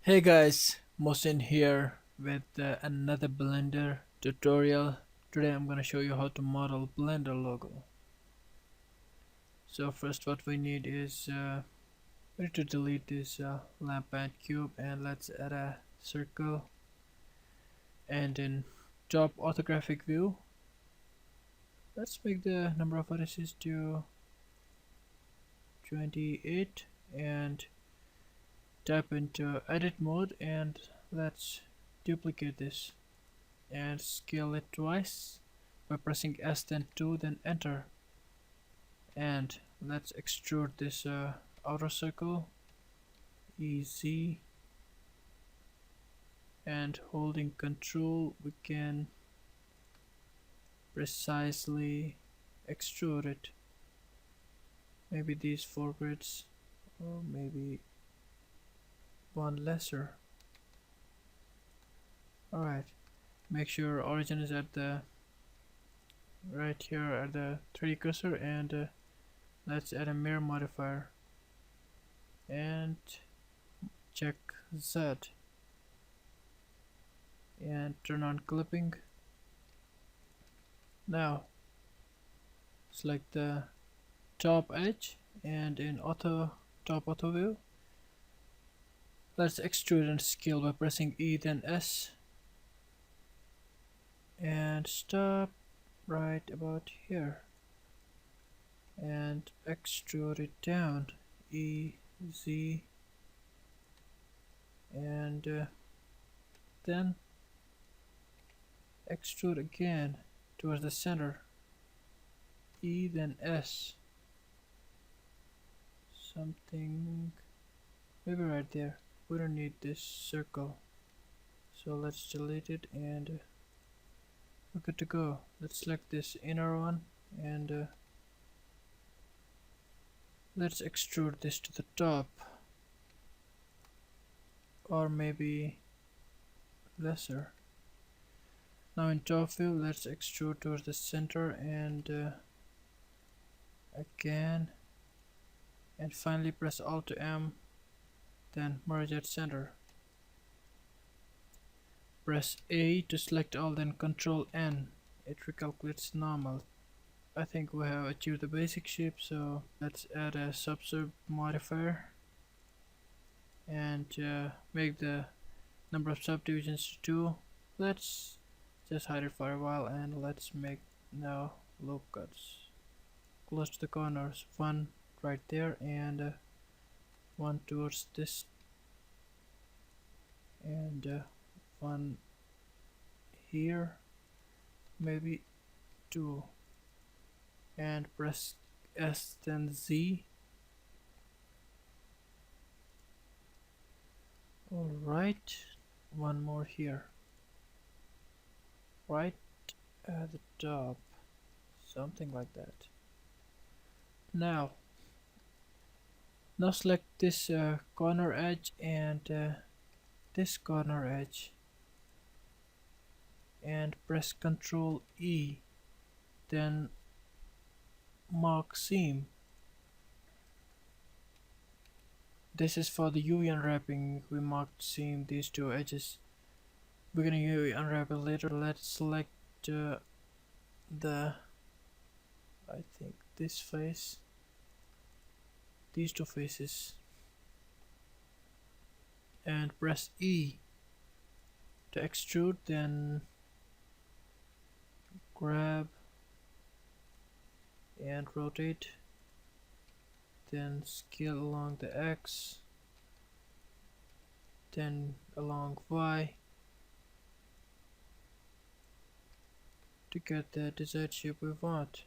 Hey guys, Mohsin here with another Blender tutorial. Today I'm gonna show you how to model Blender logo. So first what we need is we need to delete this lamp and cube, and let's add a circle, and in top orthographic view let's make the number of vertices to 28 and type into edit mode, and let's duplicate this and scale it twice by pressing S then 2 then enter, and let's extrude this outer circle EZ, and holding control we can precisely extrude it, maybe these 4 grids or maybe one lesser. Alright, make sure origin is at the right here at the 3D cursor, and let's add a mirror modifier and check Z and turn on clipping. Now select the top edge, and in top auto view let's extrude and scale by pressing E then S, and stop right about here and extrude it down E Z, and then extrude again towards the center E then S, something maybe right there. We don't need this circle, so let's delete it and we're good to go. Let's select this inner one, and let's extrude this to the top, or maybe lesser. Now in top view let's extrude towards the center, and again, and finally press Alt to M then merge at center. Press A to select all, then Control N. It recalculates normal. I think we have achieved the basic shape, so let's add a subsurb modifier and make the number of subdivisions to 2. Let's just hide it for a while, and let's make now loop cuts close to the corners. One right there, and one towards this, and one here, maybe 2, and press S then Z. Alright, one more here right at the top, something like that. Now select this corner edge and this corner edge, and press Ctrl E, then mark seam. This is for the UV unwrapping. We marked seam these two edges. We're gonna UV unwrap it later. Let's select the I think this face, these two faces, and press E to extrude, then grab and rotate, then scale along the X, then along Y to get the desired shape we want.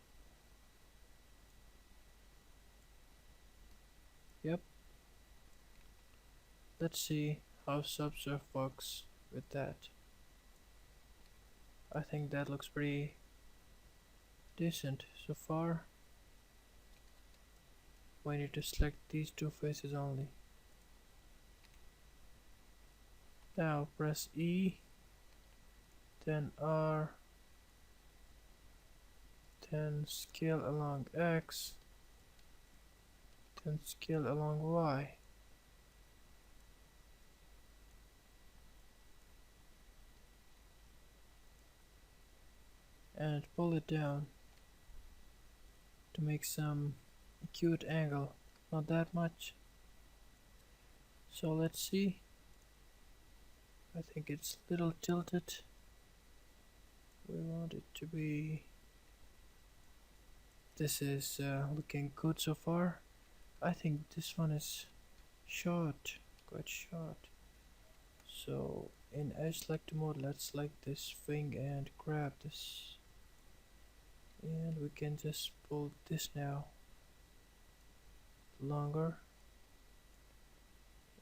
Yep. Let's see how subsurf works with that. I think that looks pretty decent so far. We need to select these two faces only. Now press E, then R, then scale along X, then scale along Y. and pull it down to make some acute angle. Not that much. So let's see. I think it's a little tilted. We want it to be. This is looking good so far. I think this one is short, quite short. So in edge select mode, let's select this thing and grab this. And we can just pull this now longer.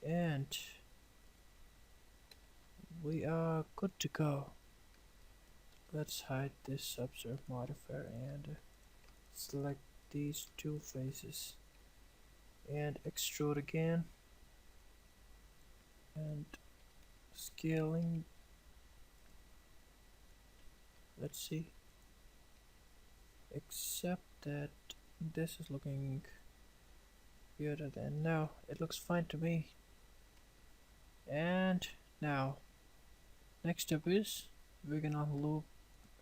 And we are good to go. Let's hide this observe modifier and select these two faces and extrude again and scaling. Let's see, except that this is looking better than now. It looks fine to me. And now next step is we're gonna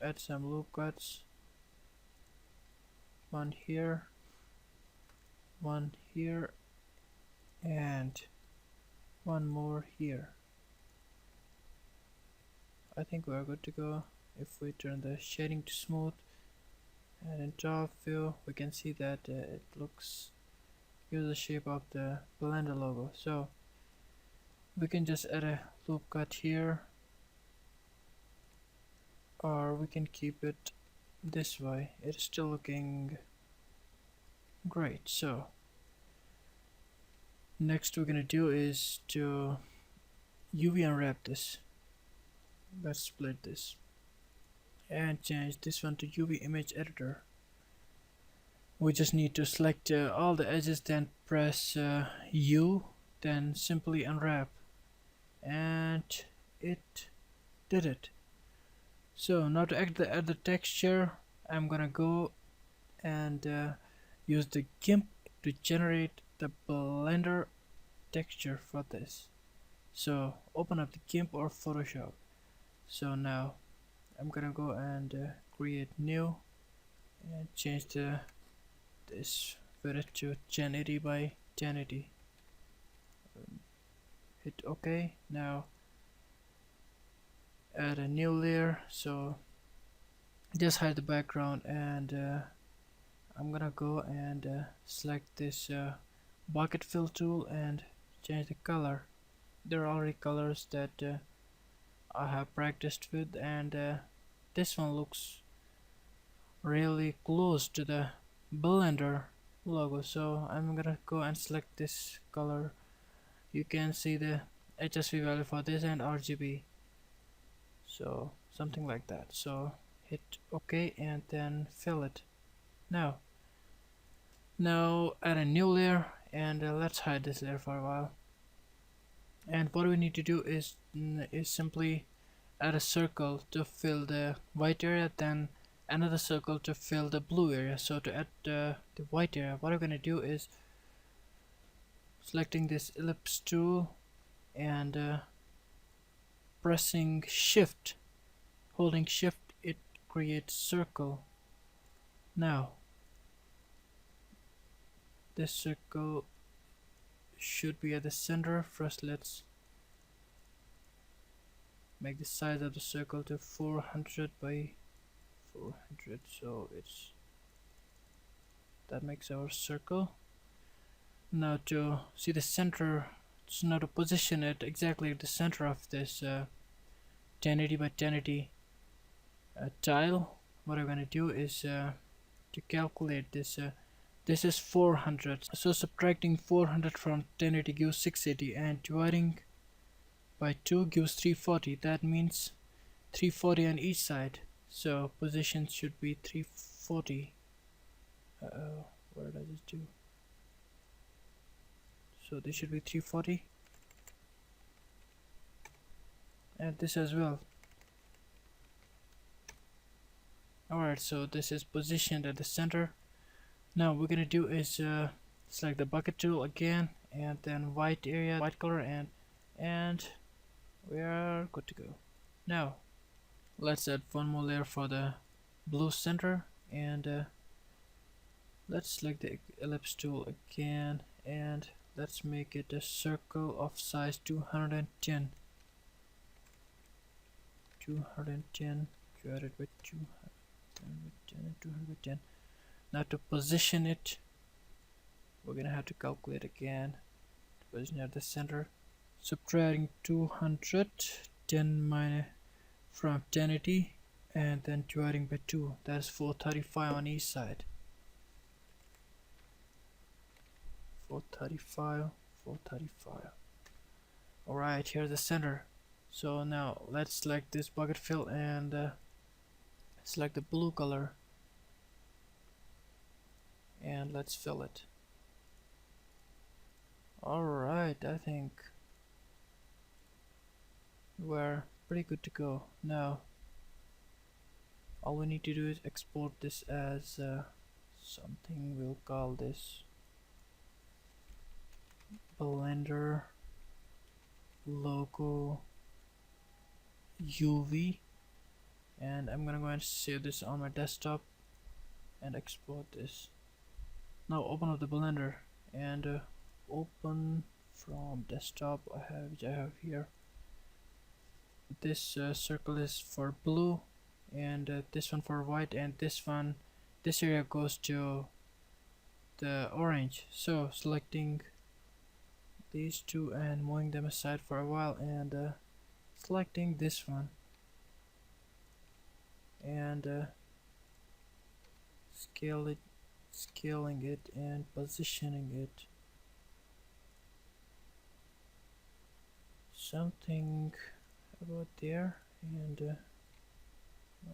add some loop cuts. One here, and one more here. I think we're good to go. If we turn the shading to smooth and in top view, we can see that it gives the shape of the Blender logo. So we can just add a loop cut here, or we can keep it this way. It's still looking great. So next we're gonna do is to UV unwrap this. Let's split this and change this one to UV image editor. We just need to select all the edges, then press U, then simply unwrap, and it did it. So now to add the texture, I'm gonna go and use the gimp to generate the Blender texture for this. So open up the gimp or Photoshop. So now I'm gonna go and create new and change this width to 1080 by 1080. Hit OK. Now add a new layer. So just hide the background, and I'm gonna go and select this bucket fill tool and change the color. There are already colors that I have practiced with, and this one looks really close to the Blender logo. So I'm gonna go and select this color. You can see the HSV value for this and RGB, so something like that. So hit OK and then fill it. Now add a new layer, and let's hide this layer for a while. And what we need to do is simply add a circle to fill the white area, then another circle to fill the blue area. So to add the white area, what I'm gonna do is selecting this ellipse tool and pressing shift, holding shift, it creates circle. Now this circle should be at the center. First let's make the size of the circle to 400 by 400, so that makes our circle. Now to see the center, so now to position it exactly at the center of this 1080 by 1080 tile, what I'm gonna do is to calculate this. This is 400, so subtracting 400 from 1080 gives 680, and dividing by 2 gives 340. That means 340 on each side. So position should be 340. What does it do? So this should be 340, and this as well. Alright, so this is positioned at the center. Now what we're gonna do is select the bucket tool again, and then white area, white color, and we are good to go. Now let's add one more layer for the blue center, and let's select the ellipse tool again, and let's make it a circle of size 210. 210 divided by 210 and 210. Now to position it, we're gonna have to calculate again to position at the center. Subtracting 210 minus from 1080 and then dividing by 2, that's 435 on each side. 435, 435. Alright, here's the center. So now let's select this bucket fill and select the blue color, and let's fill it. Alright, I think we're pretty good to go. Now all we need to do is export this as something. We'll call this Blender logo UV, and I'm gonna go and save this on my desktop and export this. Now open up the Blender and open from desktop. Which I have here. This circle is for blue, and this one for white, and this area goes to the orange. So selecting these two and moving them aside for a while, and selecting this one and scaling it and positioning it something about there, and now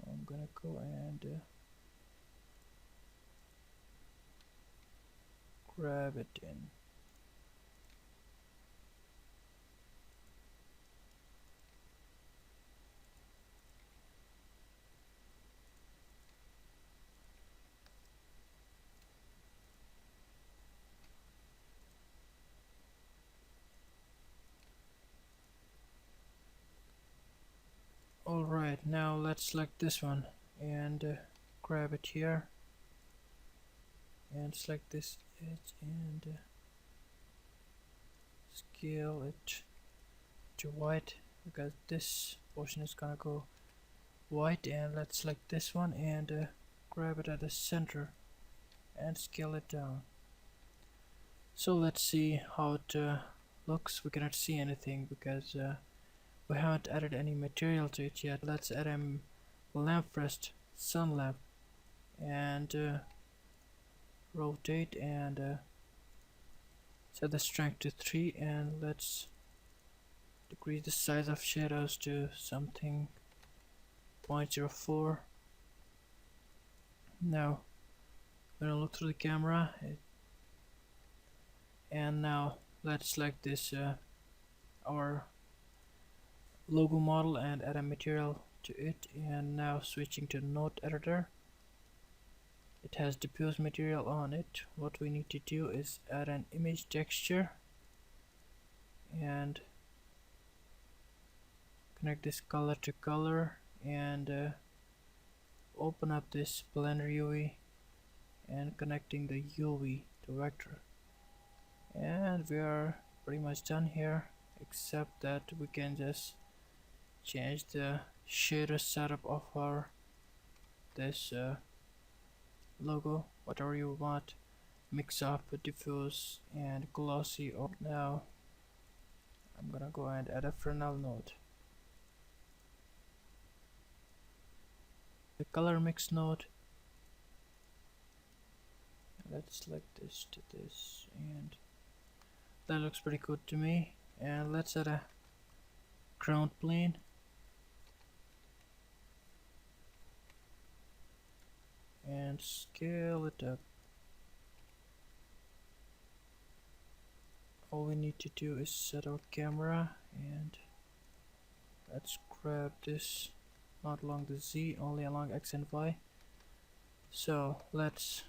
I'm gonna go and grab it in. Alright, now let's select this one and grab it here and select this edge and scale it to white, because this portion is gonna go white. And let's select this one and grab it at the center and scale it down. So let's see how it looks. We cannot see anything because we haven't added any material to it yet. Let's add a lamp first, sun lamp, and rotate and set the strength to 3, and let's decrease the size of shadows to something 0.04. Now we're gonna look through the camera, and now let's select this our logo model and add a material to it. And now switching to node editor, it has diffuse material on it. What we need to do is add an image texture and connect this color to color, and open up this Blender UV and connecting the UV to vector, and we are pretty much done here, except that we can just change the shader setup of our this logo, whatever you want, mix up diffuse and glossy. Or now I'm gonna go and add a Fresnel node, the color mix node. Let's select this to this, and that looks pretty good to me. And let's add a ground plane and scale it up. All we need to do is set our camera, and let's grab this not along the Z, only along X and Y. So let's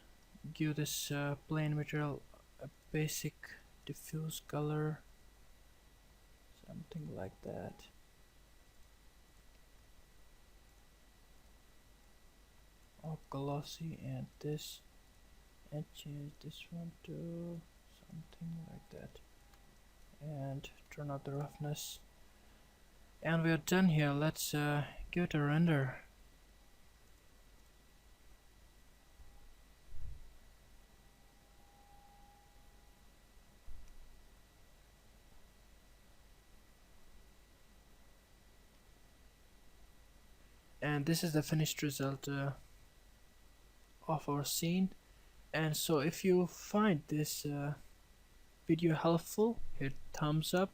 give this plane material a basic diffuse color, something like that. of glossy and this, and change this one to something like that, and turn up the roughness, and we are done here. Let's give it a render. And this is the finished result of our scene. And so if you find this video helpful, hit thumbs up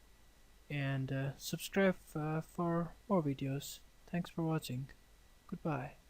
and subscribe for more videos. Thanks for watching. Goodbye.